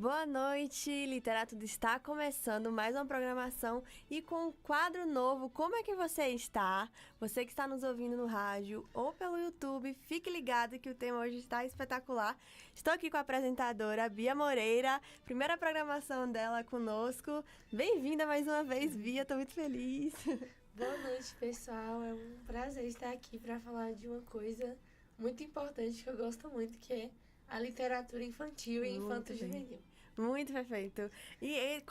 Boa noite, Literatura está começando mais uma programação e com um quadro novo. Como é que você está? Você que está nos ouvindo no rádio ou pelo YouTube, fique ligado que o tema hoje está espetacular. Estou aqui com a apresentadora Bia Moreira, primeira programação dela conosco. Bem-vinda mais uma vez, Bia, estou muito feliz. Boa noite, pessoal. É um prazer estar aqui para falar de uma coisa muito importante que eu gosto muito, que é a literatura infantil e infanto-juvenil. Muito perfeito. E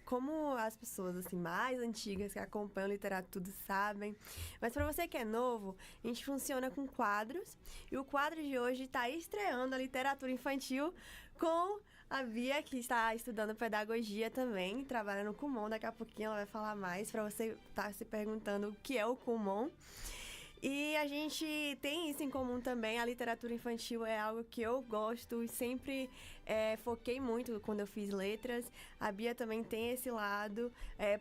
como as pessoas assim mais antigas que acompanham literatura sabem, mas para você que é novo, a gente funciona com quadros. E o quadro de hoje está estreando a literatura infantil com a Bia, que está estudando pedagogia também, trabalha no Kumon. Daqui a pouquinho ela vai falar mais para você estar se perguntando o que é o Kumon. E a gente tem isso em comum também, a literatura infantil é algo que eu gosto e sempre foquei muito quando eu fiz letras. A Bia também tem esse lado,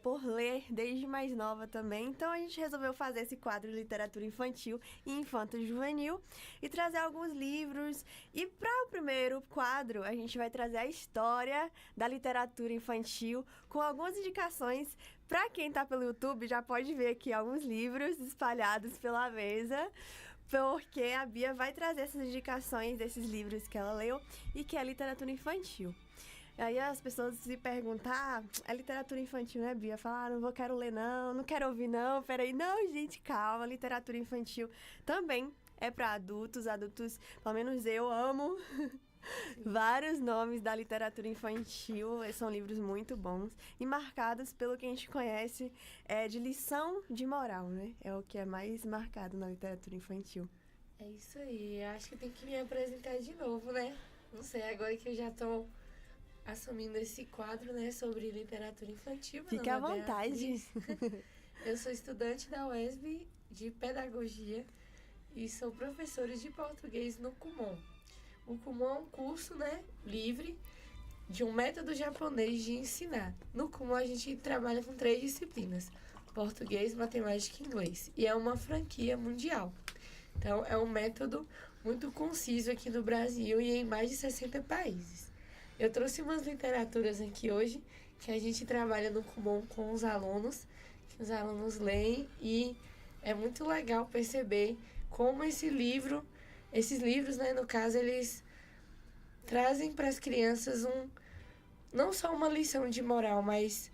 por ler desde mais nova também. Então a gente resolveu fazer esse quadro de literatura infantil e infanto-juvenil e trazer alguns livros. E para o primeiro quadro, a gente vai trazer a história da literatura infantil com algumas indicações. Para quem está pelo YouTube, já pode ver aqui alguns livros espalhados pela mesa, porque a Bia vai trazer essas indicações desses livros que ela leu e que é literatura infantil. Aí as pessoas se perguntam, é literatura infantil, né, Bia? Falar, não quero ler não quero ouvir não, peraí. Não, gente, calma, literatura infantil também é para adultos, pelo menos eu amo... Vários nomes da literatura infantil, são livros muito bons e marcados pelo que a gente conhece de lição de moral, né? É o que é mais marcado na literatura infantil. É isso aí, eu acho que tem que me apresentar de novo, né? Não sei, agora que eu já estou assumindo esse quadro, né, sobre literatura infantil. Fique à vontade. Eu sou estudante da UESB de pedagogia e sou professora de português no Kumon. O Kumon é um curso, né, livre de um método japonês de ensinar. No Kumon a gente trabalha com 3 disciplinas: português, matemática e inglês. E é uma franquia mundial. Então é um método muito conciso aqui no Brasil e em mais de 60 países. Eu trouxe umas literaturas aqui hoje que a gente trabalha no Kumon com os alunos, que os alunos leem, e é muito legal perceber como esses livros, né, no caso, eles trazem para as crianças não só uma lição de moral, mas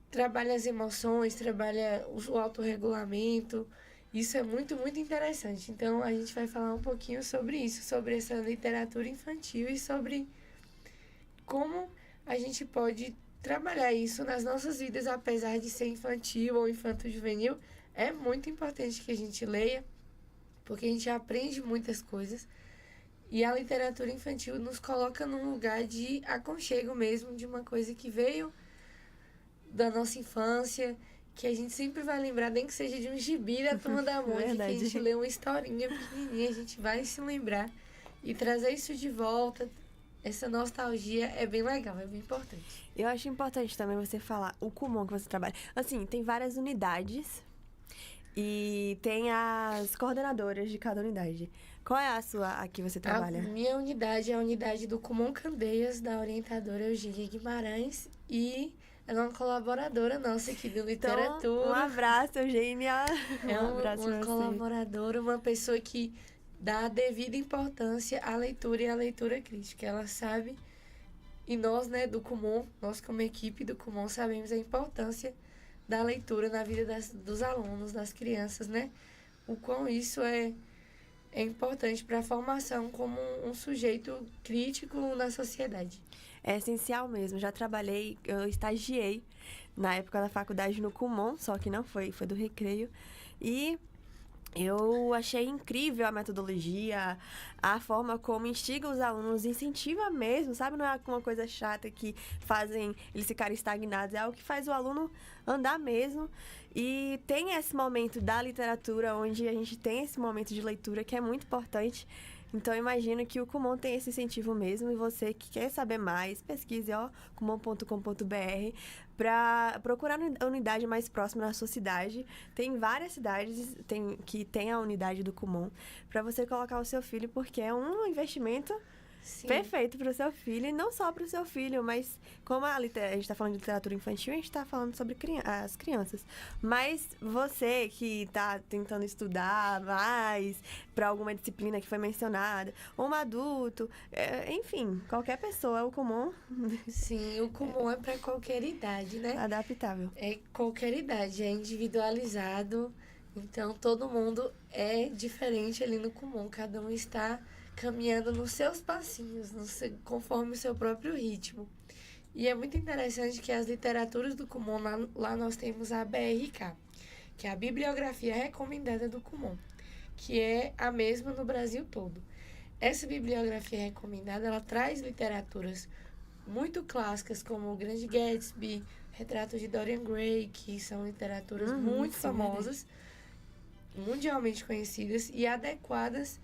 trabalha as emoções, trabalha o autorregulamento. Isso é muito, muito interessante. Então, a gente vai falar um pouquinho sobre isso, sobre essa literatura infantil e sobre como a gente pode trabalhar isso nas nossas vidas, apesar de ser infantil ou infanto-juvenil. É muito importante que a gente leia, porque a gente aprende muitas coisas. E a literatura infantil nos coloca num lugar de aconchego mesmo, de uma coisa que veio da nossa infância, que a gente sempre vai lembrar, nem que seja de um gibi da Turma da Mônica, que a gente lê uma historinha pequenininha, a gente vai se lembrar. E trazer isso de volta, essa nostalgia, é bem legal, é bem importante. Eu acho importante também você falar o Kumon que você trabalha. Assim, tem várias unidades e tem as coordenadoras de cada unidade. Qual é a que você trabalha? A minha unidade é a unidade do Kumon Candeias, da orientadora Eugênia Guimarães, e ela é uma colaboradora nossa aqui do Literatura. Então, um abraço, Eugênia. Uma colaboradora, uma pessoa que dá a devida importância à leitura e à leitura crítica. Ela sabe, e nós, né, do Kumon, nós como equipe do Kumon, sabemos a importância da leitura na vida dos alunos, das crianças, né? O quão isso é importante para a formação como um sujeito crítico na sociedade. É essencial mesmo. Já trabalhei, eu estagiei na época da faculdade no Kumon, só que não foi do Recreio. E eu achei incrível a metodologia, a forma como instiga os alunos, incentiva mesmo, sabe? Não é uma coisa chata que fazem eles ficarem estagnados, é algo que faz o aluno andar mesmo. E tem esse momento da literatura, onde a gente tem esse momento de leitura que é muito importante. Então, eu imagino que o Kumon tem esse incentivo mesmo, e você que quer saber mais, pesquise, kumon.com.br, para procurar a unidade mais próxima na sua cidade. Tem várias cidades que tem a unidade do Kumon, para você colocar o seu filho, porque é um investimento Sim. perfeito para o seu filho, e não só para o seu filho, mas como a gente está falando de literatura infantil, a gente está falando sobre as crianças. Mas você que está tentando estudar mais para alguma disciplina que foi mencionada, ou um adulto, enfim, qualquer pessoa, o comum Sim, o comum é para qualquer idade, né? adaptável. É qualquer idade, é individualizado. Então, todo mundo é diferente ali no comum. Cada um está caminhando nos seus passinhos, conforme o seu próprio ritmo. E é muito interessante que as literaturas do comum, lá nós temos a BRK, que é a Bibliografia Recomendada do Comum, que é a mesma no Brasil todo. Essa bibliografia recomendada, ela traz literaturas muito clássicas, como O Grande Gatsby, Retratos de Dorian Gray, que são literaturas muito famosas, mundialmente conhecidas e adequadas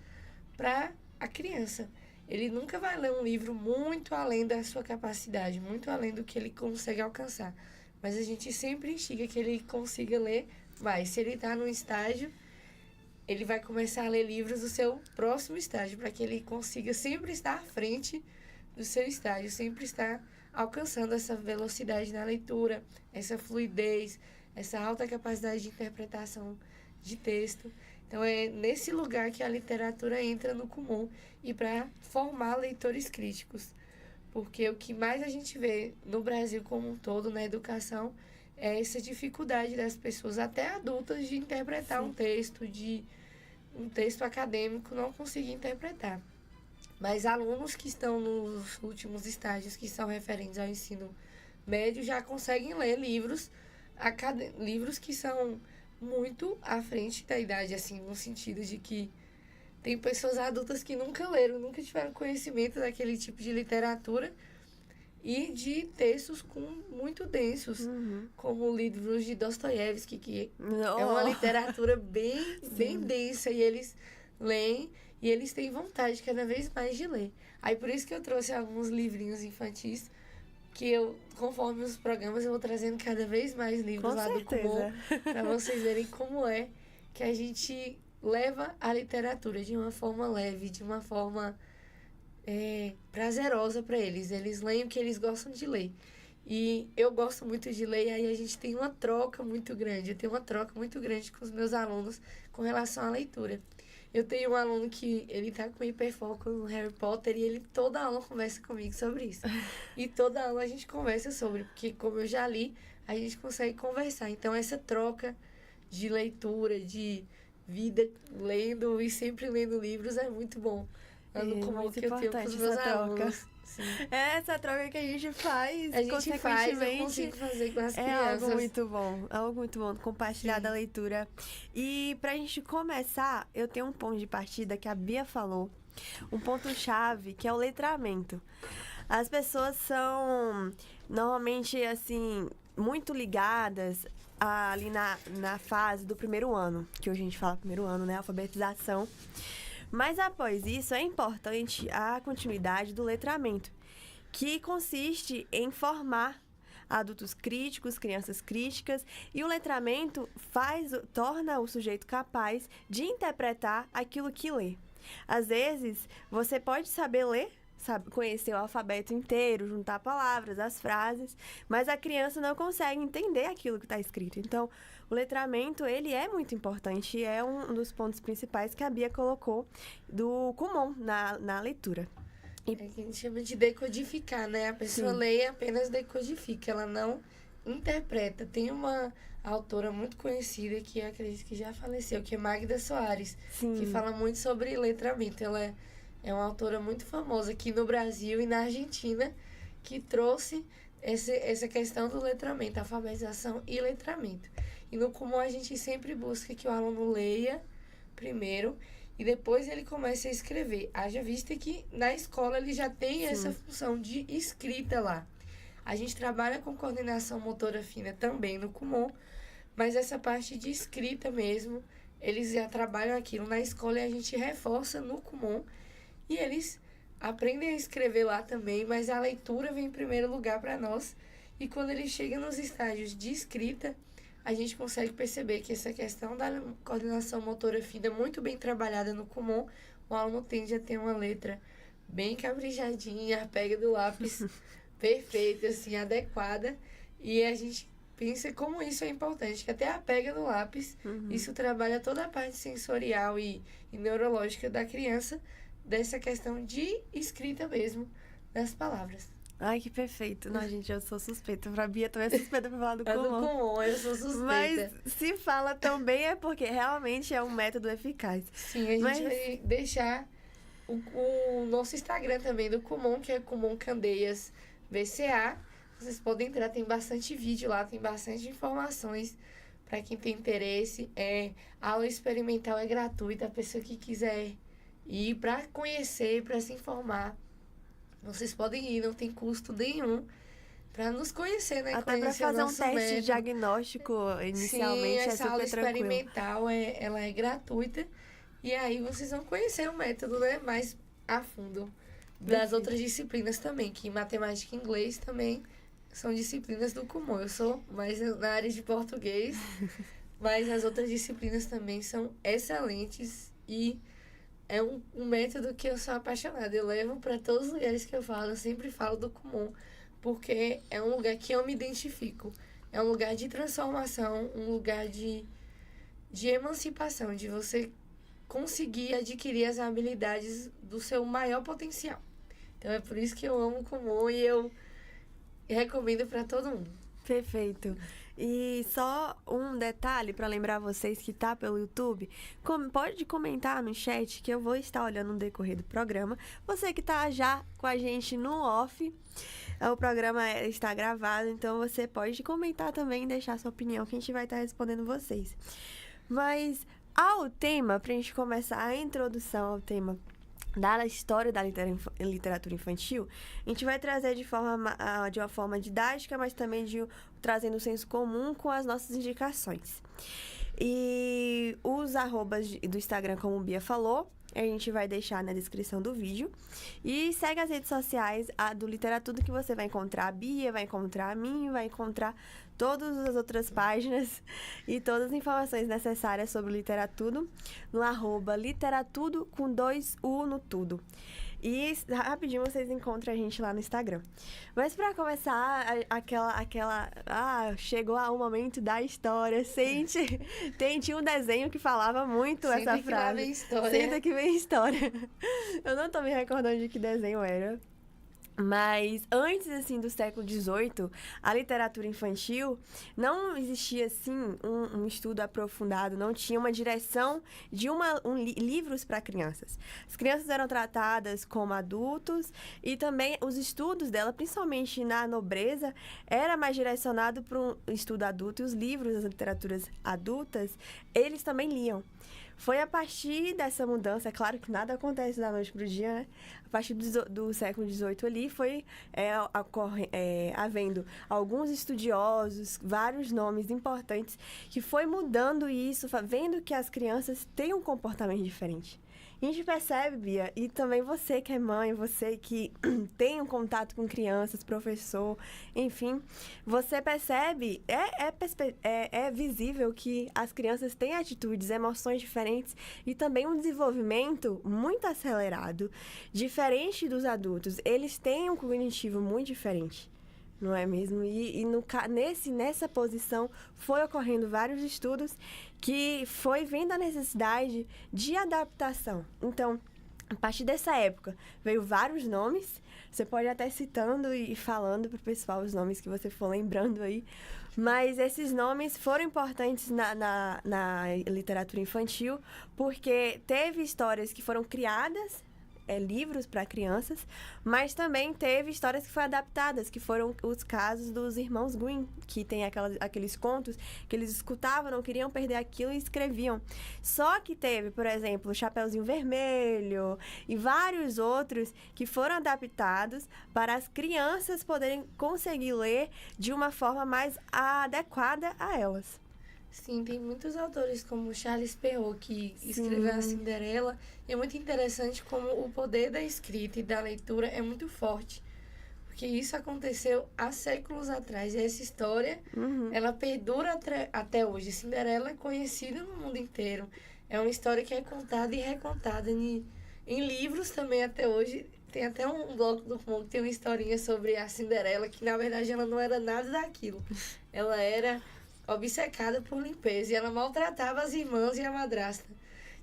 para a criança. Ele nunca vai ler um livro muito além da sua capacidade, muito além do que ele consegue alcançar. Mas a gente sempre instiga que ele consiga ler mais. Se ele está num estágio, ele vai começar a ler livros do seu próximo estágio, para que ele consiga sempre estar à frente do seu estágio, sempre estar alcançando essa velocidade na leitura, essa fluidez, essa alta capacidade de interpretação de texto. Então, é nesse lugar que a literatura entra no comum e para formar leitores críticos. Porque o que mais a gente vê no Brasil como um todo, na educação, é essa dificuldade das pessoas, até adultas, de interpretar um texto acadêmico, não conseguir interpretar. Mas alunos que estão nos últimos estágios, que são referentes ao ensino médio, já conseguem ler livros que são muito à frente da idade, assim, no sentido de que tem pessoas adultas que nunca leram, nunca tiveram conhecimento daquele tipo de literatura e de textos muito densos, como livros de Dostoiévski, que é uma literatura bem densa, e eles leem e eles têm vontade cada vez mais de ler. Aí por isso que eu trouxe alguns livrinhos infantis, que conforme os programas, eu vou trazendo cada vez mais livros lá do Kumon, para vocês verem como é que a gente leva a literatura de uma forma leve, de uma forma prazerosa para eles. Eles leem o que eles gostam de ler. E eu gosto muito de ler, e aí a gente tem uma troca muito grande. Eu tenho uma troca muito grande com os meus alunos com relação à leitura. Eu tenho um aluno que ele tá com hiperfoco no Harry Potter e ele toda aula conversa comigo sobre isso. E toda aula a gente conversa sobre, porque como eu já li, a gente consegue conversar. Então essa troca de leitura, de vida lendo e sempre lendo livros é muito bom. Como que eu tenho com os meus alunos. Sim. Essa troca que a gente faz, eu consigo fazer com as crianças. Algo muito bom, compartilhar da leitura. E pra gente começar, eu tenho um ponto de partida que a Bia falou, um ponto-chave, que é o letramento. As pessoas são, normalmente, assim, muito ligadas ali na fase do primeiro ano, que hoje a gente fala primeiro ano, né, alfabetização. Mas após isso, é importante a continuidade do letramento, que consiste em formar adultos críticos, crianças críticas, e o letramento torna o sujeito capaz de interpretar aquilo que lê. Às vezes, você pode saber ler, conhecer o alfabeto inteiro, juntar palavras, as frases, mas a criança não consegue entender aquilo que está escrito. Então, o letramento, ele é muito importante e é um dos pontos principais que a Bia colocou do Kumon na leitura. É que a gente chama de decodificar, né? A pessoa lê e apenas decodifica, ela não interpreta. Tem uma autora muito conhecida que eu acredito que já faleceu, que é Magda Soares, que fala muito sobre letramento. Ela é uma autora muito famosa aqui no Brasil e na Argentina, que trouxe essa questão do letramento, alfabetização e letramento. E no Kumon a gente sempre busca que o aluno leia primeiro e depois ele comece a escrever. Haja vista que na escola ele já tem essa função de escrita lá. A gente trabalha com coordenação motora fina também no Kumon, mas essa parte de escrita mesmo, eles já trabalham aquilo na escola e a gente reforça no Kumon. E eles aprendem a escrever lá também, mas a leitura vem em primeiro lugar para nós. E quando eles chegam nos estágios de escrita, a gente consegue perceber que essa questão da coordenação motora fina é muito bem trabalhada no Kumon. O aluno tende a ter uma letra bem caprichadinha, a pega do lápis perfeita, assim, adequada. E a gente pensa como isso é importante, que até a pega do lápis, isso trabalha toda a parte sensorial e neurológica da criança, dessa questão de escrita mesmo, das palavras. Ai, que perfeito. Não, gente, eu sou suspeita. Pra Bia também é suspeita pra falar do É do Kumon. Kumon, eu sou suspeita. Mas se fala tão bem é porque realmente é um método eficaz. Sim, a gente vai deixar o nosso Instagram também do Kumon, que é Kumon Candeias BCA. Vocês podem entrar, tem bastante vídeo lá, tem bastante informações para quem tem interesse. A aula experimental é gratuita, a pessoa que quiser ir para conhecer, para se informar. Vocês podem ir, não tem custo nenhum para nos conhecer, né? Até para fazer um teste diagnóstico inicialmente. Sim, essa aula tranquilo. experimental ela é gratuita. E aí vocês vão conhecer o método, né, mais a fundo. Das outras disciplinas também, que matemática e inglês também são disciplinas do Kumon. Eu sou mais na área de português, mas as outras disciplinas também são excelentes e é um método que eu sou apaixonada. Eu levo para todos os lugares que eu falo, eu sempre falo do Kumon, porque é um lugar que eu me identifico. É um lugar de transformação, um lugar de emancipação, de você conseguir adquirir as habilidades do seu maior potencial. Então é por isso que eu amo o Kumon e eu recomendo para todo mundo. Perfeito. E só um detalhe para lembrar vocês que tá pelo YouTube, pode comentar no chat que eu vou estar olhando no decorrer do programa. Você que tá já com a gente no off, o programa está gravado, então você pode comentar também e deixar sua opinião que a gente vai estar respondendo vocês. Mas ao tema, pra gente começar a introdução ao tema da história da literatura infantil, a gente vai trazer de uma forma didática, mas também trazendo o senso comum com as nossas indicações. E os arrobas do Instagram, como o Bia falou, a gente vai deixar na descrição do vídeo. E segue as redes sociais do Literatura, que você vai encontrar a Bia, vai encontrar a mim, vai encontrar todas as outras páginas e todas as informações necessárias sobre literatura no arroba literatura com 2 U no tudo. E rapidinho vocês encontram a gente lá no Instagram. Mas para começar, chegou o momento da história. Tinha um desenho que falava muito essa frase. Senta que vem história. Senta que vem história. Eu não tô me recordando de que desenho era. Mas antes, assim, do século XVIII, a literatura infantil não existia, assim, um estudo aprofundado, não tinha uma direção de livros para crianças. As crianças eram tratadas como adultos e também os estudos dela, principalmente na nobreza, era mais direcionado para um estudo adulto e os livros das literaturas adultas, eles também liam. Foi a partir dessa mudança, é claro que nada acontece da noite para o dia, né? A partir do século XVIII ali foi havendo alguns estudiosos, vários nomes importantes, que foi mudando isso, vendo que as crianças têm um comportamento diferente. A gente percebe, Bia, e também você que é mãe, você que tem um contato com crianças, professor, enfim, você percebe, é visível que as crianças têm atitudes, emoções diferentes e também um desenvolvimento muito acelerado, diferente dos adultos. Eles têm um cognitivo muito diferente. Não é mesmo? E nessa posição foi ocorrendo vários estudos que foi vendo a necessidade de adaptação. Então, a partir dessa época, veio vários nomes. Você pode até citando e falando para o pessoal os nomes que você for lembrando aí. Mas esses nomes foram importantes na literatura infantil porque teve histórias que foram criadas, livros para crianças, mas também teve histórias que foram adaptadas, que foram os casos dos irmãos Grimm, que tem aqueles contos que eles escutavam, não queriam perder aquilo e escreviam. Só que teve, por exemplo, o Chapeuzinho Vermelho e vários outros que foram adaptados para as crianças poderem conseguir ler de uma forma mais adequada a elas. Sim, tem muitos autores como Charles Perrault que escreveu a Cinderela. E é muito interessante como o poder da escrita e da leitura é muito forte. Porque isso aconteceu há séculos atrás. E essa história, ela perdura até hoje. Cinderela é conhecida no mundo inteiro. É uma história que é contada e recontada em livros também até hoje. Tem até um bloco do Kumon que tem uma historinha sobre a Cinderela, que na verdade ela não era nada daquilo. Ela era obcecada por limpeza e ela maltratava as irmãs e a madrasta.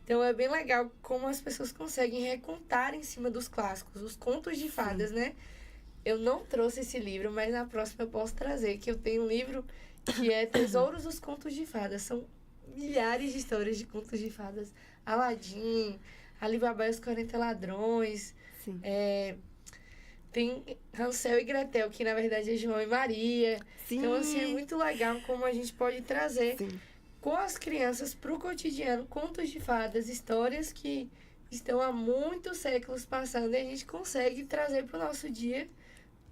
Então é bem legal como as pessoas conseguem recontar em cima dos clássicos, os contos de fadas, né? Eu não trouxe esse livro, mas na próxima eu posso trazer, que eu tenho um livro que é Tesouros dos Contos de Fadas. São milhares de histórias de contos de fadas. Aladim, Alibaba e os 40 Ladrões. Sim. Tem Hansel e Gretel, que na verdade é João e Maria. Sim. Então, assim, é muito legal como a gente pode trazer Sim. com as crianças para o cotidiano contos de fadas, histórias que estão há muitos séculos passando e a gente consegue trazer para o nosso dia,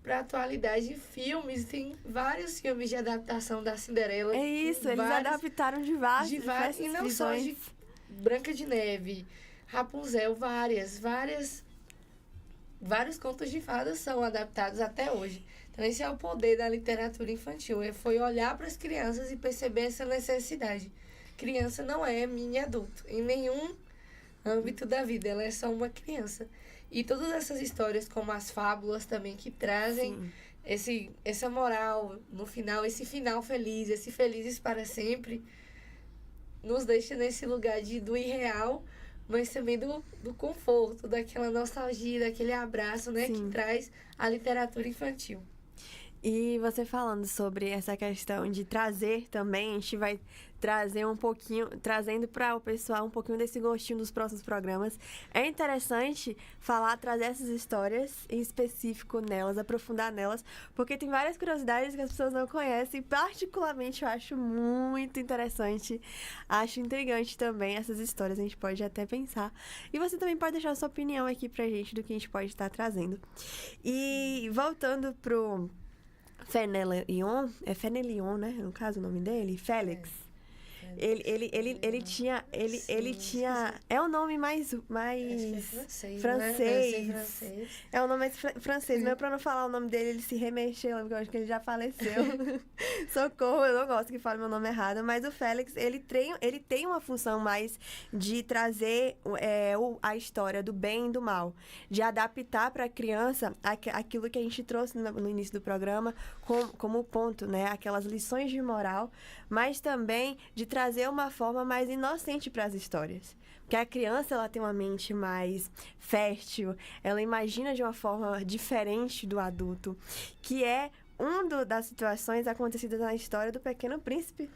para a atualidade. Filmes, tem vários filmes de adaptação da Cinderela. É isso, eles adaptaram de várias e não só de Branca de Neve, Rapunzel, vários contos de fadas são adaptados até hoje. Então, esse é o poder da literatura infantil. Foi olhar para as crianças e perceber essa necessidade. Criança não é mini adulto, em nenhum âmbito da vida. Ela é só uma criança. E todas essas histórias, como as fábulas também, que trazem essa moral no final, esse final feliz, esse felizes para sempre, nos deixa nesse lugar do irreal, mas também do conforto, daquela nostalgia, daquele abraço, né, que traz a literatura infantil. E você falando sobre essa questão de trazer também, a gente vai trazer um pouquinho, trazendo para o pessoal um pouquinho desse gostinho dos próximos programas. É interessante trazer essas histórias em específico nelas, aprofundar nelas, porque tem várias curiosidades que as pessoas não conhecem. Particularmente, eu acho muito interessante, acho intrigante também essas histórias, a gente pode até pensar. E você também pode deixar a sua opinião aqui pra gente do que a gente pode estar trazendo. E voltando pro Fenelon, é Fenelon, né? No caso, o nome dele? Félix. Ele tinha... É o nome mais francês. É o nome mais francês. Mas pra não falar o nome dele, ele se remexeu, porque eu acho que ele já faleceu. Socorro, eu não gosto que fale meu nome errado. Mas o Félix, ele tem uma função mais de trazer a história do bem e do mal. De adaptar pra criança aquilo que a gente trouxe no início do programa como ponto, né? Aquelas lições de moral, mas também de trazer uma forma mais inocente para as histórias. Porque a criança, ela tem uma mente mais fértil, ela imagina de uma forma diferente do adulto, que é das situações acontecidas na história do Pequeno Príncipe,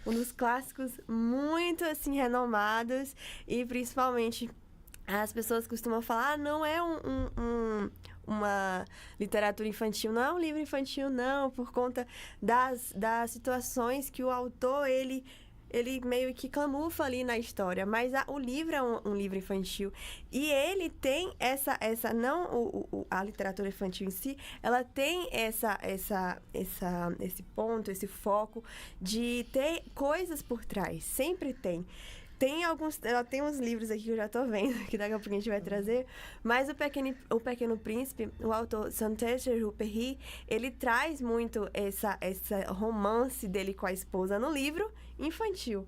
um dos clássicos muito, assim, renomados, e principalmente as pessoas costumam falar, não é uma literatura infantil, não é um livro infantil, não, por conta das situações que o autor, ele meio que camufla ali na história, mas o livro é um livro infantil, e ele tem a literatura infantil em si, ela tem esse ponto, esse foco de ter coisas por trás, sempre tem. Tem uns livros aqui que eu já tô vendo, que daqui a pouco a gente vai trazer, mas o Pequeno Príncipe, o autor Saint-Exupéry, ele traz muito essa romance dele com a esposa no livro infantil.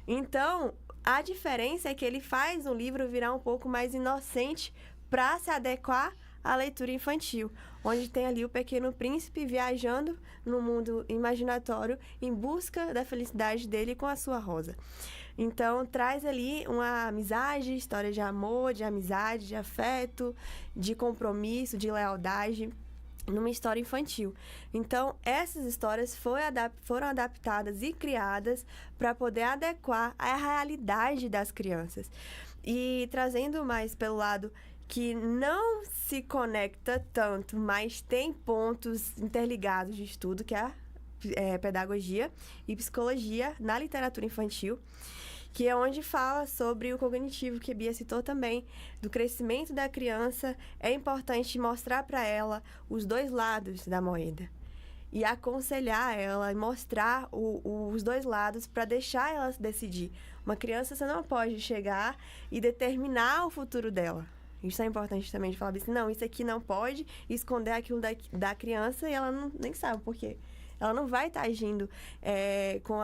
Então, a diferença é que ele faz o livro virar um pouco mais inocente para se adequar à leitura infantil, onde tem ali o Pequeno Príncipe viajando no mundo imaginatório em busca da felicidade dele com a sua Rosa. Então, traz ali uma amizade, história de amor, de amizade, de afeto, de compromisso, de lealdade, numa história infantil. Então, essas histórias foram adaptadas e criadas para poder adequar à realidade das crianças. E trazendo mais pelo lado que não se conecta tanto, mas tem pontos interligados de estudo, que é a pedagogia e psicologia na literatura infantil, que é onde fala sobre o cognitivo, que a Bia citou também, do crescimento da criança. É importante mostrar para ela os dois lados da moeda e aconselhar ela, mostrar os dois lados para deixar ela decidir. Uma criança, você não pode chegar e determinar o futuro dela. Isso é importante também de falar assim, não, isso aqui não pode, esconder aquilo da criança, e ela nem sabe por quê. Ela não vai estar agindo com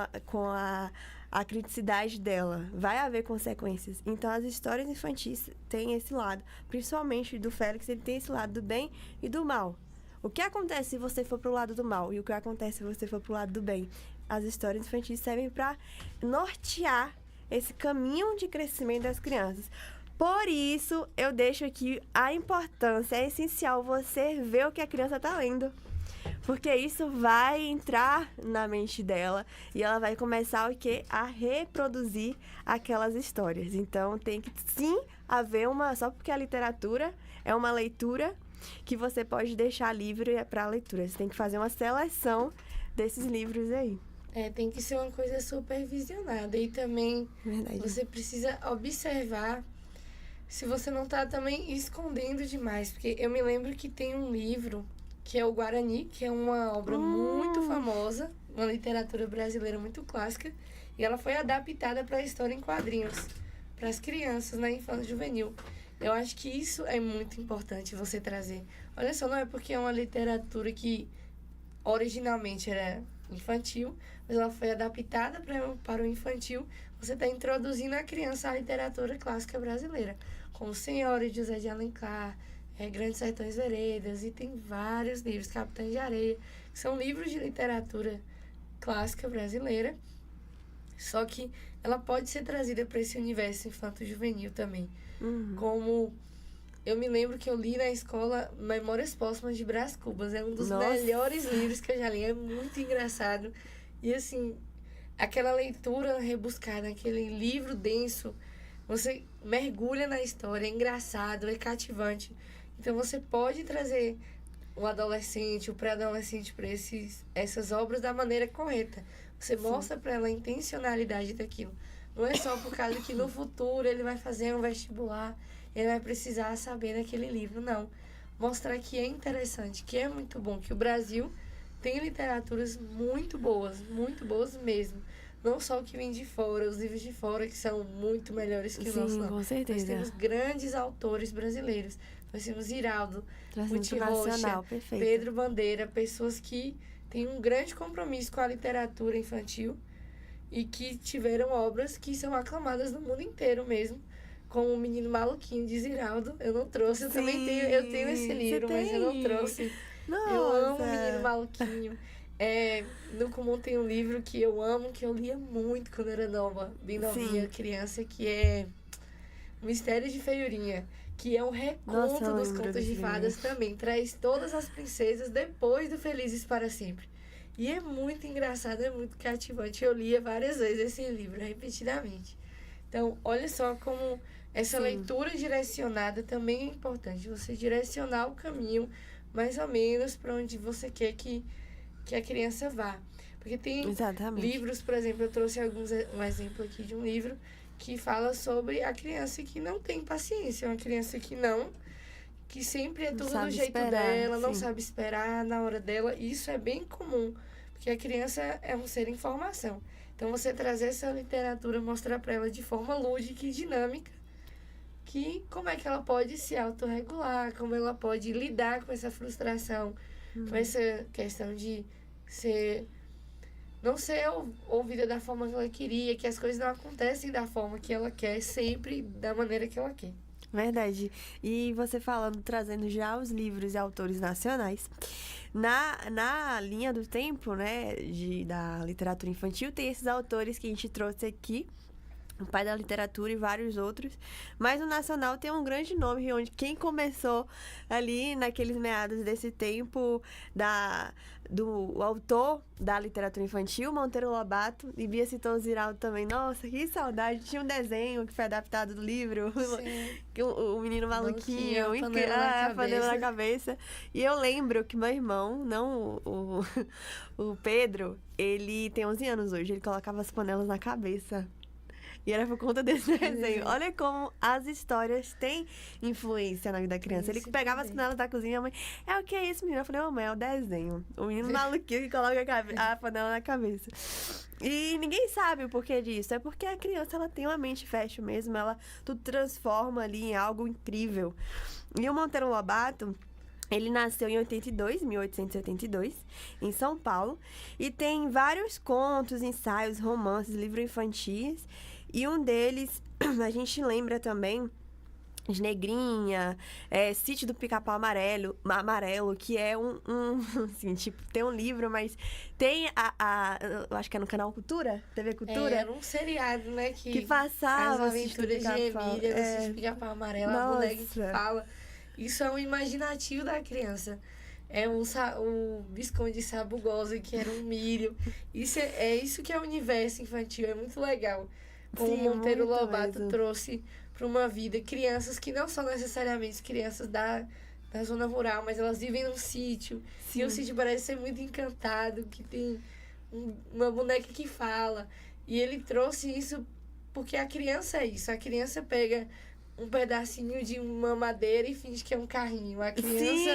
a criticidade dela, vai haver consequências. Então, as histórias infantis têm esse lado. Principalmente do Félix, ele tem esse lado do bem e do mal. O que acontece se você for pro lado do mal? E o que acontece se você for pro lado do bem? As histórias infantis servem para nortear esse caminho de crescimento das crianças. Por isso, eu deixo aqui a importância, é essencial você ver o que a criança está lendo. Porque isso vai entrar na mente dela e ela vai começar o quê? A reproduzir aquelas histórias. Então, tem que sim haver só porque a literatura é uma leitura que você pode deixar livre para a leitura. Você tem que fazer uma seleção desses livros aí. Tem que ser uma coisa supervisionada. E também você precisa observar se você não está também escondendo demais. Porque eu me lembro que tem um livro que é o Guarani, que é uma obra muito famosa, uma literatura brasileira muito clássica, e ela foi adaptada para a história em quadrinhos, para as crianças, na infância juvenil. Eu acho que isso é muito importante você trazer. Olha só, não é porque é uma literatura que originalmente era infantil, mas ela foi adaptada para o infantil. Você está introduzindo a criança à literatura clássica brasileira, como Senhora de José de Alencar, Grandes Sertões Veredas, e tem vários livros, Capitães de Areia, que são livros de literatura clássica brasileira, só que ela pode ser trazida para esse universo infanto-juvenil também. Como eu me lembro que eu li na escola Memórias Póstumas de Brás Cubas, é um dos melhores livros que eu já li, é muito engraçado. E assim, aquela leitura rebuscada, aquele livro denso, você mergulha na história, é engraçado, é cativante. Então você pode trazer o adolescente, o pré-adolescente para essas obras da maneira correta. Você mostra para ela a intencionalidade daquilo. Não é só por causa que no futuro ele vai fazer um vestibular, ele vai precisar saber daquele livro, não. Mostrar que é interessante, que é muito bom, que o Brasil tem literaturas muito boas mesmo. Não só o que vem de fora, os livros de fora que são muito melhores que os nossos. Com certeza. Nós temos grandes autores brasileiros. Nós temos Ziraldo, Ruth Rocha, Pedro Bandeira, pessoas que têm um grande compromisso com a literatura infantil e que tiveram obras que são aclamadas no mundo inteiro mesmo, como O Menino Maluquinho de Ziraldo. Eu não trouxe, eu também tenho esse livro, mas eu não trouxe. Nossa. Eu amo O Menino Maluquinho. No Comum tem um livro que eu amo, que eu lia muito quando era nova, bem novinha, criança, que é Mistério de Feiurinha, que é um reconto dos contos de fadas também. Traz todas as princesas depois do Felizes para Sempre. E é muito engraçado, é muito cativante. Eu lia várias vezes esse livro, repetidamente. Então, olha só como essa leitura direcionada também é importante. Você direcionar o caminho, mais ou menos, para onde você quer que a criança vá. Porque tem livros, por exemplo, eu trouxe um exemplo aqui de um livro que fala sobre a criança que não tem paciência, uma criança que sempre é tudo do jeito dela, não sabe esperar na hora dela. E isso é bem comum, porque a criança é um ser em formação. Então, você trazer essa literatura, mostrar para ela de forma lúdica e dinâmica como é que ela pode se autorregular, como ela pode lidar com essa frustração, com essa questão de não ser ouvida da forma que ela queria, que as coisas não acontecem da forma que ela quer, sempre da maneira que ela quer. Verdade. E você falando, trazendo já os livros e autores nacionais, na linha do tempo, né, da literatura infantil, tem esses autores que a gente trouxe aqui, o pai da literatura e vários outros, mas o nacional tem um grande nome, onde quem começou ali naqueles meados desse tempo do autor da literatura infantil, Monteiro Lobato, e Bia citou o Ziraldo também. Nossa, que saudade! Tinha um desenho que foi adaptado do livro, o Menino Maluquinho, a panela na cabeça. E eu lembro que meu irmão, não o Pedro, ele tem 11 anos hoje, ele colocava as panelas na cabeça. E era por conta desse desenho. Olha como as histórias têm influência na vida da criança. Ele pegava as panelas da cozinha, a mãe, o que é isso, menino? Eu falei, mamãe, é o desenho. O menino maluquinho que coloca a panela na cabeça. E ninguém sabe o porquê disso. É porque a criança, ela tem uma mente fértil mesmo. Ela tudo transforma ali em algo incrível. E o Monteiro Lobato, Ele nasceu em 1882, em São Paulo, e tem vários contos, ensaios, romances, livros infantis, e um deles a gente lembra também de Negrinha, Sítio do Pica-Pau Amarelo, que é assim, tipo, tem um livro, mas tem eu acho que é no canal Cultura, TV Cultura. Era um seriado, né, que passava As Aventuras de Emília, do Sítio do Pica-Pau Amarelo, a boneca que fala. Isso é um imaginativo da criança. É o Visconde Sabugosa, que era um milho. Isso que é o universo infantil, é muito legal. Como o Monteiro Lobato trouxe para uma vida crianças que não são necessariamente crianças da zona rural, mas elas vivem num sítio. Sim. E o sítio parece ser muito encantado, que tem uma boneca que fala. E ele trouxe isso porque a criança é isso. A criança pega um pedacinho de uma madeira e finge que é um carrinho. A criança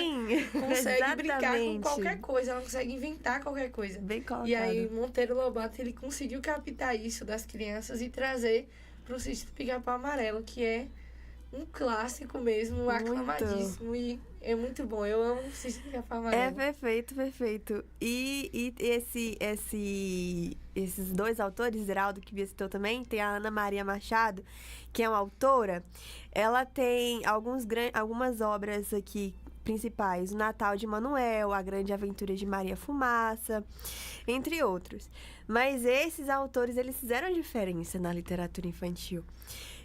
consegue brincar com qualquer coisa, ela consegue inventar qualquer coisa. Bem colocado. E aí Monteiro Lobato, ele conseguiu captar isso das crianças e trazer para o Sítio do Pica-Pau Amarelo, que é um clássico mesmo, aclamadíssimo. E é muito bom. Eu amo o Sítio do Pica-Pau Amarelo. É perfeito, perfeito. E esses dois autores, Zeraldo, que Bia citou também, tem a Ana Maria Machado, que é uma autora. Ela tem algumas obras aqui principais. O Natal de Manuel, A Grande Aventura de Maria Fumaça, entre outros. Mas esses autores, eles fizeram diferença na literatura infantil.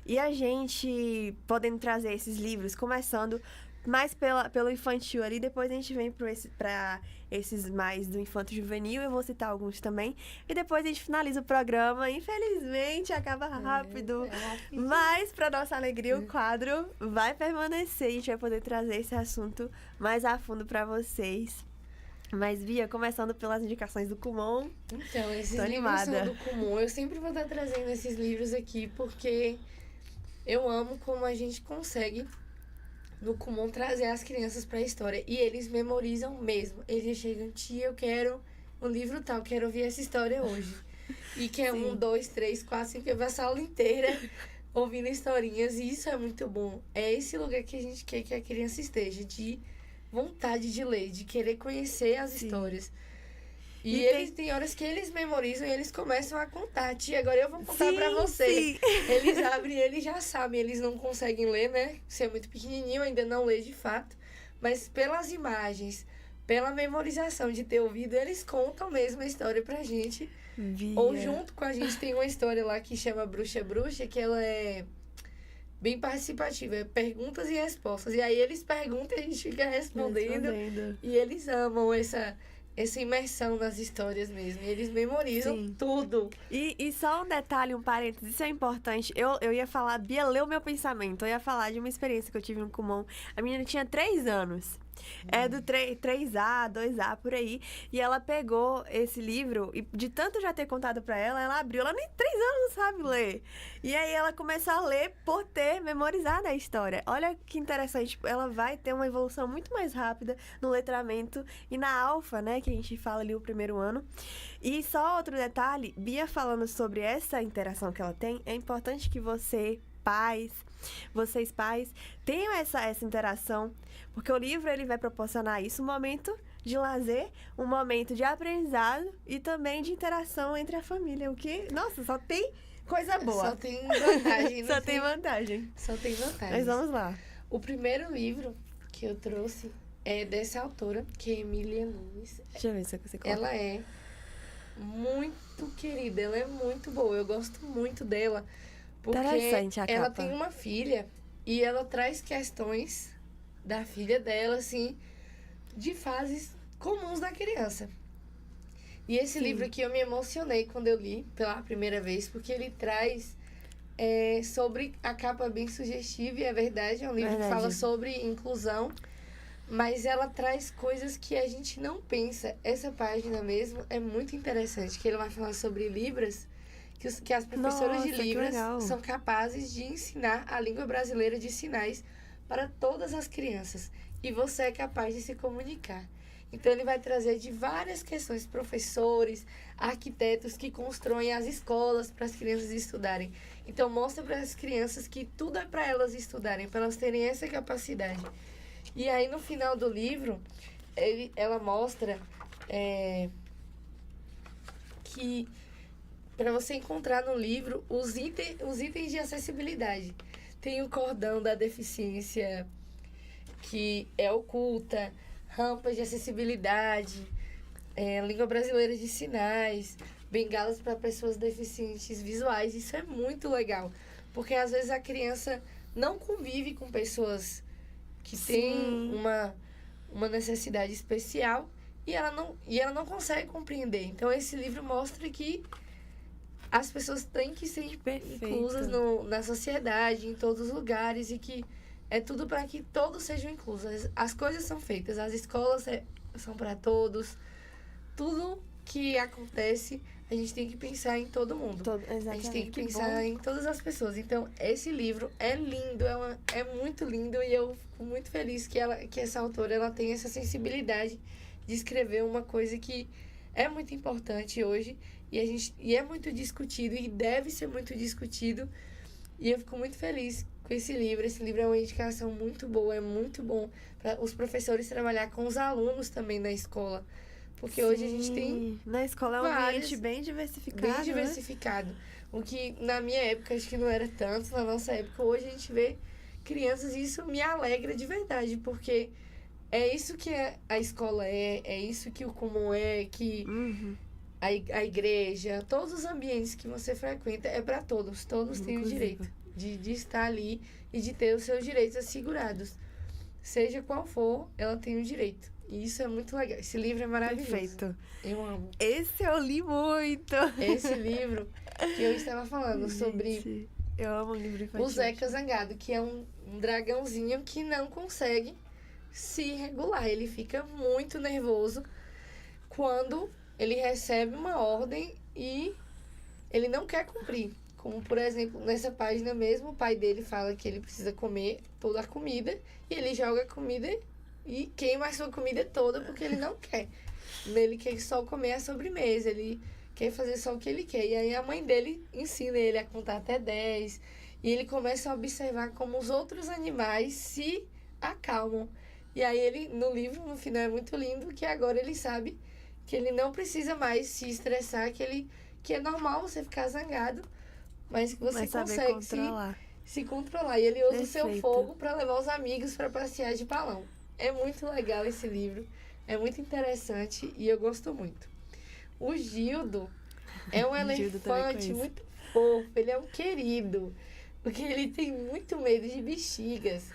E a gente podendo trazer esses livros, começando mais pelo infantil ali, depois a gente vem para esses mais do infanto juvenil, eu vou citar alguns também, e depois a gente finaliza o programa. Infelizmente acaba rápido, mas para nossa alegria o quadro vai permanecer, a gente vai poder trazer esse assunto mais a fundo para vocês. Mas, Bia, começando pelas indicações do Kumon. Então, esses livros são do Kumon. Eu sempre vou estar trazendo esses livros aqui porque eu amo como a gente consegue no Kumon trazer as crianças para a história. E eles memorizam mesmo. Eles chegam, tia, eu quero um livro tal, quero ouvir essa história hoje. E que é 1, 2, 3, 4, 5, vai passar a aula inteira ouvindo historinhas. E isso é muito bom. É esse lugar que a gente quer que a criança esteja, de vontade de ler, de querer conhecer as histórias. E eles tem horas que eles memorizam e eles começam a contar. Tia, agora eu vou contar pra você. Eles abrem, eles já sabem, eles não conseguem ler, né? Você é muito pequenininho, ainda não lê de fato. Mas pelas imagens, pela memorização de ter ouvido, eles contam mesmo a história pra gente. Ou junto com a gente tem uma história lá que chama Bruxa Bruxa, que ela é bem participativa, é perguntas e respostas. E aí eles perguntam e a gente fica respondendo. E eles amam essa imersão nas histórias mesmo. E eles memorizam tudo. E só um detalhe, um parênteses, isso é importante. Eu ia falar, Bia leu meu pensamento. Eu ia falar de uma experiência que eu tive no Kumon. A menina tinha 3 anos. É do 3A, 2A, por aí. E ela pegou esse livro e de tanto já ter contado pra ela, ela abriu. Ela nem 3 anos não sabe ler. E aí ela começou a ler por ter memorizado a história. Olha que interessante. Ela vai ter uma evolução muito mais rápida no letramento e na alfa, né? Que a gente fala ali o primeiro ano. E só outro detalhe, Bia falando sobre essa interação que ela tem, é importante que vocês pais, tenham essa interação, porque o livro ele vai proporcionar isso, um momento de lazer, um momento de aprendizado e também de interação entre a família, o que, nossa, só tem coisa boa. Só tem vantagem. Só tem vantagem. Só tem vantagem. Mas vamos lá. O primeiro livro que eu trouxe é dessa autora, que é Emília Nunes. Deixa eu ver se você coloca. Ela é muito querida, ela é muito boa, eu gosto muito dela. Porque ela tem uma filha e ela traz questões da filha dela, assim, de fases comuns da criança. E esse livro aqui eu me emocionei quando eu li pela primeira vez, porque ele traz sobre a capa bem sugestiva, e é verdade, é um livro que fala sobre inclusão, mas ela traz coisas que a gente não pensa. Essa página mesmo é muito interessante, que ele vai falar sobre Libras, que as professoras de Libras são capazes de ensinar a língua brasileira de sinais para todas as crianças. E você é capaz de se comunicar. Então, ele vai trazer de várias questões, professores, arquitetos que constroem as escolas para as crianças estudarem. Então, mostra para as crianças que tudo é para elas estudarem, para elas terem essa capacidade. E aí, no final do livro, ela mostra que para você encontrar no livro os itens de acessibilidade. Tem o cordão da deficiência que é oculta, rampas de acessibilidade, língua brasileira de sinais, bengalas para pessoas deficientes visuais. Isso é muito legal, porque às vezes a criança não convive com pessoas que têm uma necessidade especial e ela não consegue compreender. Então, esse livro mostra que as pessoas têm que ser inclusas na sociedade, em todos os lugares, e que é tudo para que todos sejam inclusos. As coisas são feitas, as escolas são para todos. Tudo que acontece, a gente tem que pensar em todo mundo. A gente tem que pensar em todas as pessoas. Então, esse livro é lindo, é muito lindo, e eu fico muito feliz que essa autora ela tem essa sensibilidade de escrever uma coisa que é muito importante hoje, e é muito discutido, e deve ser muito discutido. E eu fico muito feliz com esse livro. Esse livro é uma indicação muito boa, é muito bom para os professores trabalhar com os alunos também na escola. Porque hoje a gente tem... Na escola é um ambiente bem diversificado, Bem diversificado. O que na minha época acho que não era tanto, na nossa época. Hoje a gente vê crianças e isso me alegra de verdade, porque é isso que a escola é isso que o comum que a igreja, todos os ambientes que você frequenta é para todos. Todos têm o direito de estar ali e de ter os seus direitos assegurados. Seja qual for, ela tem o direito. E isso é muito legal. Esse livro é maravilhoso. Perfeito. Eu amo. Esse eu li muito. Esse livro que eu estava falando sobre... Eu amo o livro infantil. O Zeca Zangado, que é um dragãozinho que não consegue se regular. Ele fica muito nervoso quando ele recebe uma ordem e ele não quer cumprir. Como, por exemplo, nessa página mesmo, o pai dele fala que ele precisa comer toda a comida e ele joga a comida e queima a sua comida toda porque ele não quer. Ele quer só comer a sobremesa, ele quer fazer só o que ele quer. E aí a mãe dele ensina ele a contar até 10 e ele começa a observar como os outros animais se acalmam. E aí ele, no livro, no final é muito lindo, que agora ele sabe que ele não precisa mais se estressar, que é normal você ficar zangado, mas que você consegue se controlar. E ele usa o seu fogo para levar os amigos para passear de balão. É muito legal esse livro, é muito interessante e eu gosto muito. O Gildo é um elefante muito fofo, ele é um querido, porque ele tem muito medo de bexigas.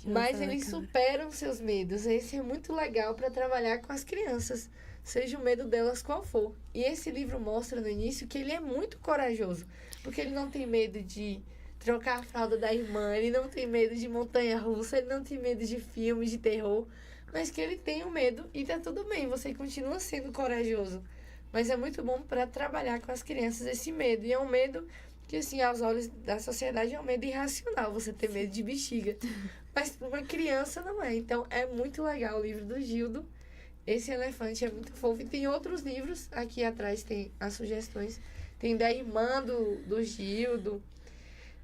Mas eles superam seus medos. Esse é muito legal para trabalhar com as crianças, seja o medo delas qual for. E esse livro mostra no início que ele é muito corajoso, porque ele não tem medo de trocar a fralda da irmã, ele não tem medo de montanha-russa, ele não tem medo de filmes de terror, mas que ele tem o medo e tá tudo bem, você continua sendo corajoso. Mas é muito bom para trabalhar com as crianças esse medo. E é um medo que, assim, aos olhos da sociedade é um medo irracional, você ter medo de bexiga. Mas para uma criança não é. Então, é muito legal o livro do Gildo. Esse elefante é muito fofo. E tem outros livros. Aqui atrás tem as sugestões. Tem da irmã do Gildo.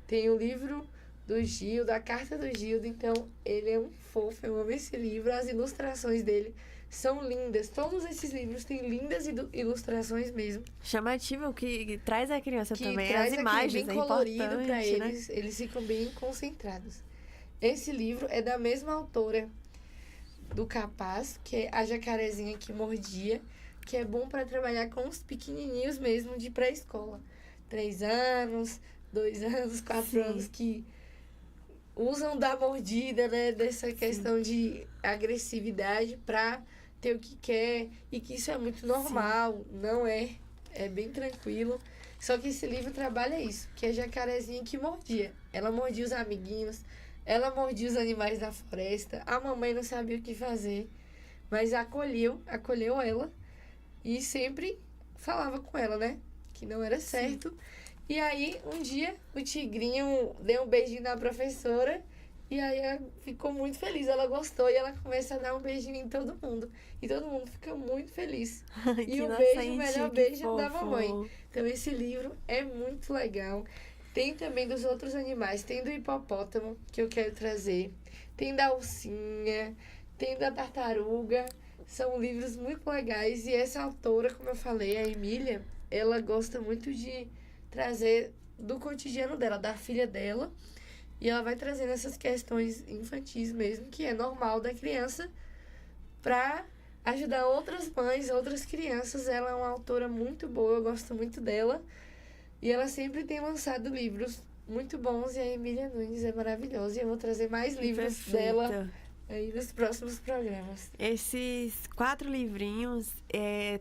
Tem o livro do Gildo, a carta do Gildo. Então, ele é um fofo. Eu amo esse livro. As ilustrações dele são lindas. Todos esses livros têm lindas ilustrações mesmo. Chamativo, que traz a criança que também. Traz as imagens, bem colorido para eles, né? Eles ficam bem concentrados. Esse livro é da mesma autora do Capaz, que é A Jacarezinha que Mordia, que é bom para trabalhar com os pequenininhos mesmo de pré-escola. 3 anos, 2 anos, 4 anos, que usam da mordida, né? Dessa questão de agressividade para ter o que quer, e que isso é muito normal, não é bem tranquilo. Só que esse livro trabalha isso, que é a jacarezinha que mordia. Ela mordia os amiguinhos, ela mordia os animais da floresta, a mamãe não sabia o que fazer, mas acolheu ela e sempre falava com ela, né? Que não era certo. Sim. E aí, um dia, o tigrinho deu um beijinho na professora e aí ela ficou muito feliz, ela gostou e ela começa a dar um beijinho em todo mundo. E todo mundo fica muito feliz. E o beijo, o melhor beijo é da mamãe. Então, esse livro é muito legal. Tem também dos outros animais. Tem do hipopótamo, que eu quero trazer. Tem da ursinha. Tem da tartaruga. São livros muito legais. E essa autora, como eu falei, a Emília, ela gosta muito de trazer do cotidiano dela, da filha dela. E ela vai trazendo essas questões infantis mesmo, que é normal da criança, para ajudar outras mães, outras crianças. Ela é uma autora muito boa, eu gosto muito dela. E ela sempre tem lançado livros muito bons. E a Emília Nunes é maravilhosa. E eu vou trazer mais livros dela aí nos próximos programas. Esses 4 livrinhos,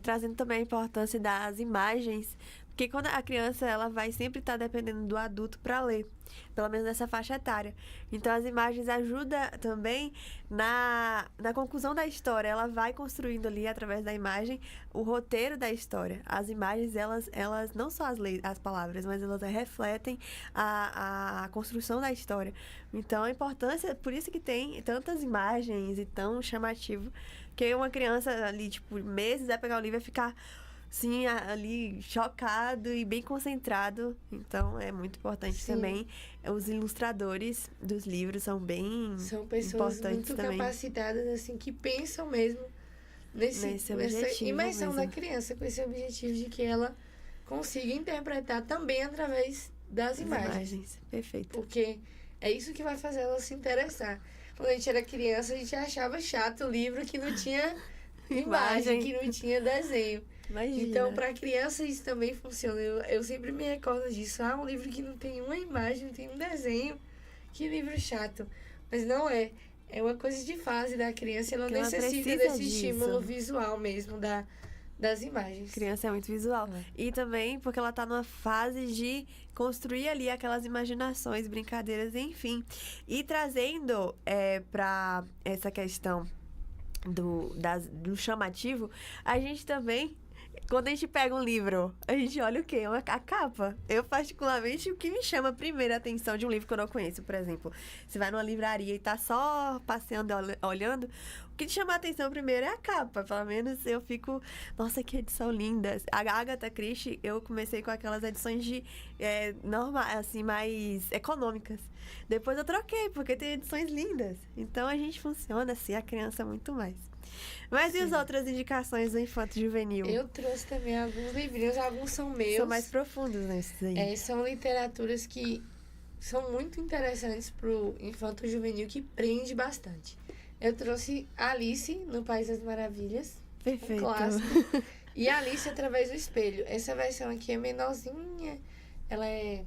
trazendo também a importância das imagens, porque quando a criança, ela vai sempre estar dependendo do adulto para ler, pelo menos nessa faixa etária. Então, as imagens ajudam também na conclusão da história. Ela vai construindo ali, através da imagem, o roteiro da história. As imagens, elas não só as palavras, mas elas refletem a construção da história. Então, a importância, por isso que tem tantas imagens e tão chamativo, que uma criança ali, tipo, meses, vai pegar o livro e vai ficar... Sim, ali chocado e bem concentrado. Então, é muito importante também. Os ilustradores dos livros são bem São pessoas muito também. Capacitadas, assim, que pensam mesmo nessa imersão da criança, com esse objetivo de que ela consiga interpretar também através das imagens. Perfeito. Porque é isso que vai fazer ela se interessar. Quando a gente era criança, a gente achava chato o livro que não tinha imagem, que não tinha desenho. Imagina. Então, para criança, isso também funciona. Eu sempre me recordo disso. Um livro que não tem uma imagem, não tem um desenho. Que livro chato. Mas não é. É uma coisa de fase da criança. Ela necessita desse estímulo visual mesmo das imagens. A criança é muito visual. E também porque ela está numa fase de construir ali aquelas imaginações, brincadeiras, enfim. E trazendo para essa questão do chamativo, a gente também... Quando a gente pega um livro, a gente olha o quê? A capa. Eu, particularmente, o que me chama primeiro a atenção de um livro que eu não conheço, por exemplo, você vai numa livraria e tá só passeando, olhando, o que te chama a atenção primeiro é a capa. Pelo menos eu fico, nossa, que edição linda. A Agatha Christie, eu comecei com aquelas edições de normais, assim, mais econômicas. Depois eu troquei, porque tem edições lindas. Então a gente funciona assim, a criança muito mais. Mas e as outras indicações do Infanto Juvenil? Eu trouxe também alguns livrinhos, alguns são meus. São mais profundos nesses aí. São literaturas que são muito interessantes pro Infanto Juvenil, que prende bastante. Eu trouxe Alice no País das Maravilhas. Perfeito. Um clássico. E Alice através do Espelho. Essa versão aqui é menorzinha, ela é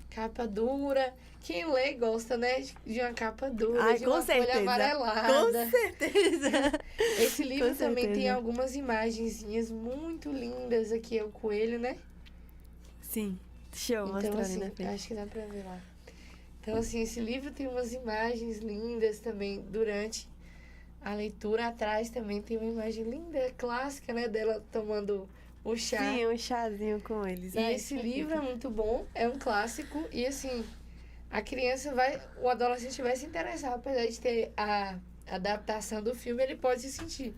capa dura. Quem lê gosta, né? De uma capa dura, de uma folha amarelada. Com certeza. Esse livro também tem algumas imagenzinhas muito lindas. Aqui é o coelho, né? Sim. Deixa eu mostrar ali na frente. Acho que dá pra ver lá. Então, assim, esse livro tem umas imagens lindas também durante a leitura. Atrás também tem uma imagem linda, clássica, né? Dela tomando o chá. Sim, um chazinho com eles. E esse livro é muito bom, é um clássico. E, assim... o adolescente vai se interessar, apesar de ter a adaptação do filme, ele pode se sentir.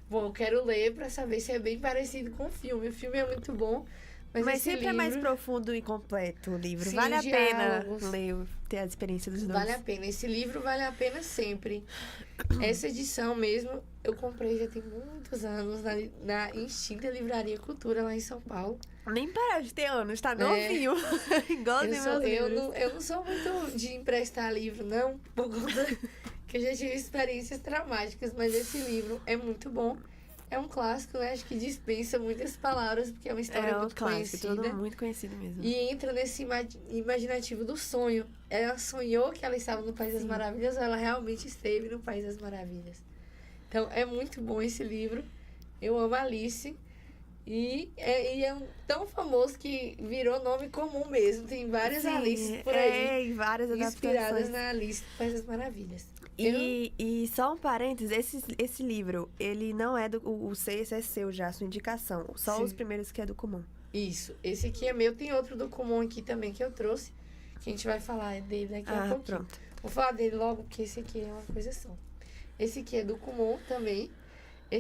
Bom, eu quero ler para saber se é bem parecido com o filme. O filme é muito bom, mas sempre é mais profundo e completo o livro. Sim, vale a pena ler, ter a experiência dos dois. Vale a pena. Esse livro vale a pena sempre. Essa edição mesmo, eu comprei já tem muitos anos na Instinta Livraria Cultura, lá em São Paulo. Nem parou de ter anos, tá novinho. Eu não sou muito de emprestar livro, não, por conta que eu já tive experiências traumáticas, mas esse livro é muito bom. É um clássico, né? Acho que dispensa muitas palavras, porque é uma história muito conhecida. Todo muito conhecido mesmo. E entra nesse imaginativo do sonho. Ela sonhou que ela estava no País das Maravilhas, ou ela realmente esteve no País das Maravilhas. Então, é muito bom esse livro. Eu amo Alice. E é tão famoso que virou nome comum mesmo. Tem várias Alices por aí. E várias inspiradas na Alice do País das Maravilhas. E só um parênteses, esse livro, ele não é esse é seu já, a sua indicação. Só os primeiros que é do Kumon. Isso. Esse aqui é meu. Tem outro do Kumon aqui também que eu trouxe. Que a gente vai falar dele daqui a pouquinho. Pronto. Vou falar dele logo, porque esse aqui é uma coisa só. Esse aqui é do Kumon também.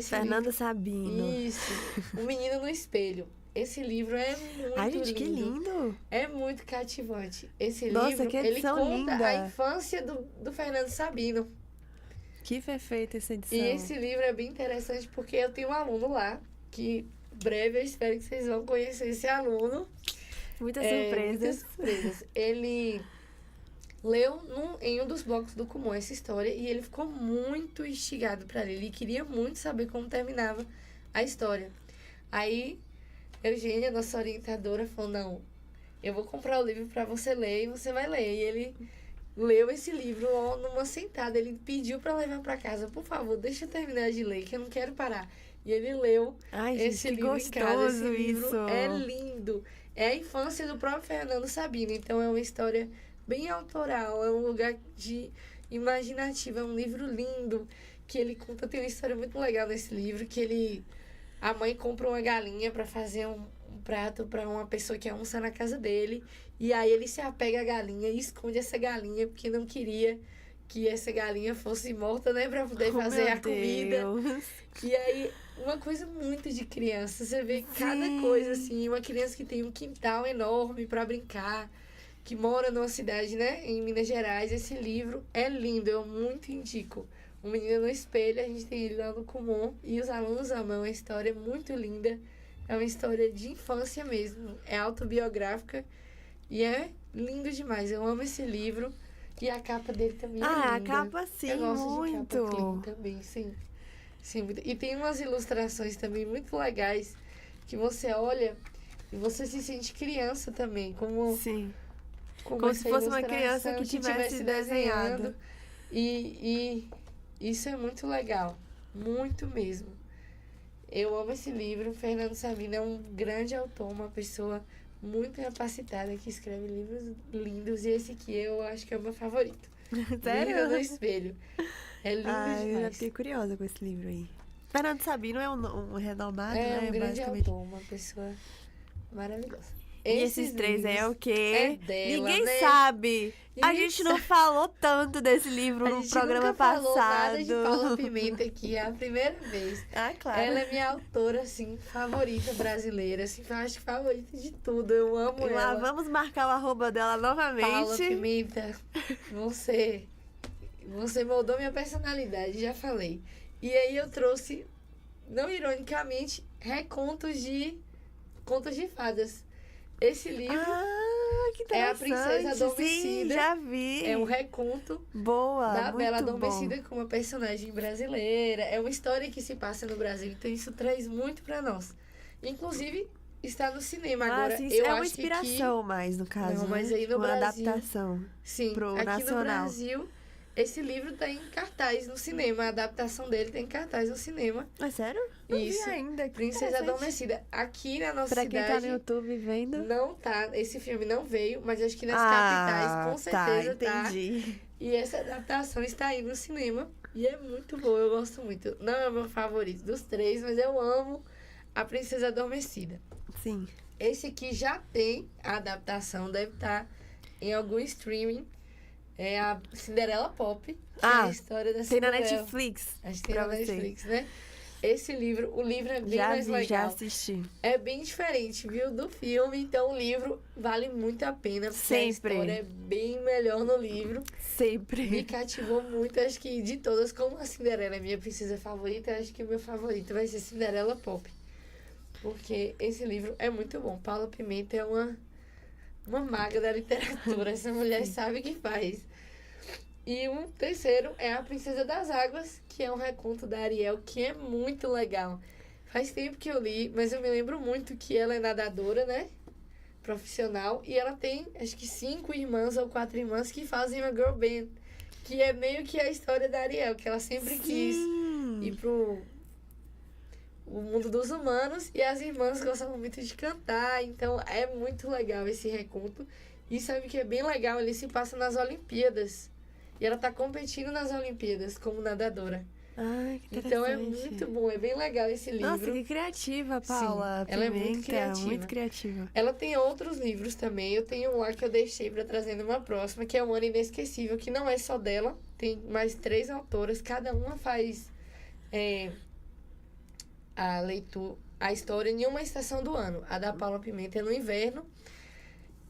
Fernanda Sabino. Isso. O Menino no Espelho. Esse livro é muito Ai, gente, lindo. que lindo! É muito cativante. Esse Nossa, livro, que ele edição conta linda. a infância do Fernando Sabino. Que perfeita essa edição. E esse livro é bem interessante porque eu tenho um aluno lá, que breve eu espero que vocês vão conhecer esse aluno. Muitas Muitas surpresas. surpresas. Ele leu em um dos blocos do Kumon essa história e ele ficou muito instigado para ler. Ele queria muito saber como terminava a história. Aí, Eugênia, nossa orientadora, falou, não, eu vou comprar o livro para você ler e você vai ler. E ele leu esse livro ó, numa sentada. Ele pediu para levar para casa, por favor, deixa eu terminar de ler, que eu não quero parar. E ele leu Ai, gente, esse que livro em casa. Esse gostoso livro isso. é lindo. É a infância do próprio Fernando Sabino. Então é uma história bem autoral, é um lugar de imaginativo, é um livro lindo que ele conta. Tem uma história muito legal nesse livro, que a mãe compra uma galinha para fazer um prato para uma pessoa que almoça na casa dele, e aí ele se apega à galinha e esconde essa galinha porque não queria que essa galinha fosse morta, né, para poder fazer meu a comida. Deus. E aí, uma coisa muito de criança, você vê cada Sim. coisa assim, uma criança que tem um quintal enorme para brincar, que mora numa cidade, né, em Minas Gerais. Esse livro é lindo, eu muito indico. O Menino no Espelho, a gente tem ele lá no Kumon e os alunos amam. É uma história muito linda, é uma história de infância mesmo, é autobiográfica e é lindo demais. Eu amo esse livro e a capa dele também é linda. Ah, a capa sim, Eu gosto muito. de capa clean também, sim. Sim, muito. E tem umas ilustrações também muito legais que você olha e você se sente criança também, como Sim. como Como se essa fosse uma criança ilustração que tivesse desenhado. E isso é muito legal, muito mesmo. Eu amo esse livro. O Fernando Sabino é um grande autor, uma pessoa muito capacitada que escreve livros lindos. E esse aqui eu acho que é o meu favorito. Sério? Menina no Espelho. É lindo Ah, eu já demais. fiquei curiosa com esse livro aí. Fernando Sabino é um renomado, É né? um grande basicamente. autor, uma pessoa maravilhosa. E esses três aí é o livros quê? é dela, Ninguém né? sabe. A Ninguém gente não falou tanto desse livro A no gente programa nunca falou nada passado. de Paula Pimenta aqui, é a primeira vez. Ah, claro. Ela é minha autora, assim, favorita brasileira, assim, eu acho que favorita de tudo, eu amo E lá, ela. vamos marcar o arroba dela Paula novamente. Pimenta, você moldou minha personalidade, já falei. E aí eu trouxe, não ironicamente, contos de fadas. Esse livro Ah, que é A interessante. Princesa Sim, Adormecida. já vi. é um reconto Boa, da muito Bela bom. Adormecida com uma personagem brasileira. É uma história que se passa no Brasil, então isso traz muito pra nós. Inclusive, está no cinema agora. Ah, sim, eu é uma acho que inspiração mais, no caso, Não, mas né? aí no uma Brasil- adaptação. sim, pro aqui nacional. no Brasil, esse livro tá em cartaz no cinema. A adaptação dele tá em cartaz no cinema. É sério? Não Isso. vi ainda. Que Princesa interessante. Adormecida. Aqui na nossa Pra quem tá no cidade YouTube vendo. não tá. Esse filme não veio, mas acho que nas Ah, capitais com certeza tá, entendi. E essa adaptação está aí no cinema. E é muito boa, eu gosto muito. Não é o meu favorito dos três, mas eu amo A Princesa Adormecida. Sim. Esse aqui já tem a adaptação, deve estar em algum streaming. É a Cinderela Pop, que é Ah, a história da Tem na Cinderela. Netflix. Acho que tem pra na você. Netflix, né? O livro é bem Já mais vi, legal. já assisti. É bem diferente, viu, do filme. Então o livro vale muito a pena. Porque Sempre. a história é bem melhor no livro. Sempre. Me cativou muito, acho que de todas, como a Cinderela é minha princesa favorita, acho que o meu favorito vai ser Cinderela Pop. Porque esse livro é muito bom. Paula Pimenta é uma maga da literatura. Essa mulher sabe o que faz. E um terceiro é A Princesa das Águas, que é um reconto da Ariel, que é muito legal. Faz tempo que eu li, mas eu me lembro muito que ela é nadadora, né? Profissional. E ela tem, acho que 5 irmãs ou 4 irmãs que fazem uma girl band. Que é meio que a história da Ariel, que ela sempre quis ir pro o mundo dos humanos. E as irmãs gostavam muito de cantar. Então é muito legal esse reconto. E sabe o que é bem legal? Ele se passa nas Olimpíadas. E ela tá competindo nas Olimpíadas como nadadora. Ai, que Então é interessante. muito bom, é bem legal esse livro. Nossa, que criativa, Paula. Ela é muito Pimenta, criativa. Muito criativa. Ela tem outros livros também. Eu tenho um lá que eu deixei pra trazer numa próxima, que é Um Ano Inesquecível, que não é só dela. Tem mais 3 autoras, cada uma faz a leitura, a história em uma estação do ano. A da Paula Pimenta é no inverno.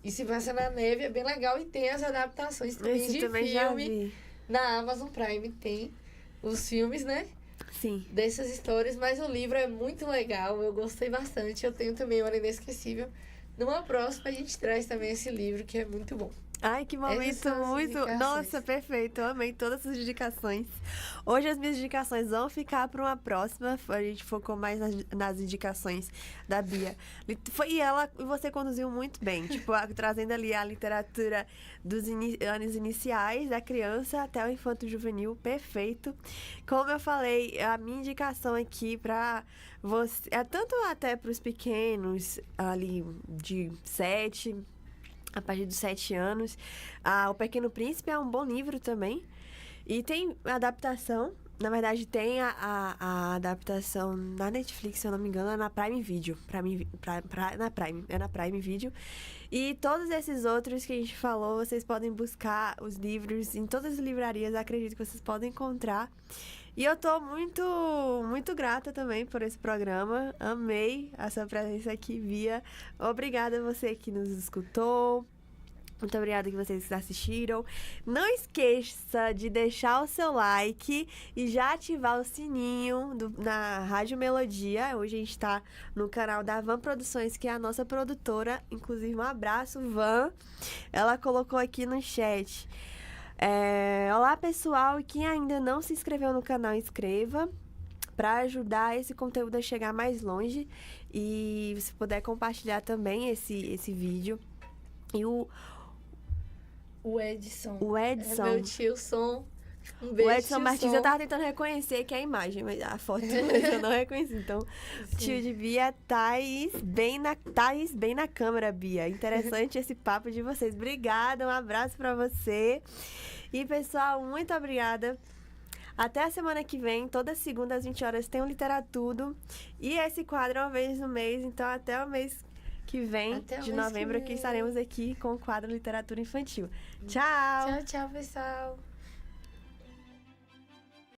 E se passa na neve, é bem legal. E tem as adaptações também Esse de também filme. já vi. Na Amazon Prime tem os filmes, né? Sim. Dessas histórias. Mas o livro é muito legal. Eu gostei bastante. Eu tenho também Hora Inesquecível. Numa próxima, a gente traz também esse livro, que é muito bom. Ai, que momento Essas são as muito... indicações. Nossa, perfeito. Eu amei todas as indicações. Hoje as minhas indicações vão ficar para uma próxima. A gente focou mais nas indicações da Bia. E você conduziu muito bem. Tipo, trazendo ali a literatura dos anos iniciais, da criança até o infanto juvenil. Perfeito. Como eu falei, a minha indicação aqui para você... É tanto até para os pequenos, ali de 7... A partir dos 7 anos. O Pequeno Príncipe é um bom livro também. E tem adaptação. Na verdade, tem a adaptação na Netflix, se eu não me engano, é na Prime Video. É na Prime Video. E todos esses outros que a gente falou, vocês podem buscar os livros em todas as livrarias. Acredito que vocês podem encontrar. E eu tô muito, muito grata também por esse programa. Amei a sua presença aqui, Bia. Obrigada a você que nos escutou. Muito obrigada que vocês assistiram. Não esqueça de deixar o seu like e já ativar o sininho na Rádio Melodia. Hoje a gente tá no canal da Van Produções, que é a nossa produtora. Inclusive, um abraço, Van. Ela colocou aqui no chat. Olá, pessoal. E quem ainda não se inscreveu no canal, inscreva para ajudar esse conteúdo a chegar mais longe. E se puder compartilhar também esse vídeo. E o Edson. É meu tio Som. Um beijo, o Edson tio Martins, Som. eu tava tentando reconhecer que é a imagem, mas a foto eu não reconheci. Então, tio de Bia, Thaís bem na câmera, Bia. Interessante esse papo de vocês. Obrigada, um abraço pra você. E, pessoal, muito obrigada. Até a semana que vem, toda segunda às 20 horas tem o Literatudo. E esse quadro é uma vez no mês, então até o mês que vem, de novembro, que estaremos aqui com o quadro Literatura Infantil. Tchau! Tchau, pessoal!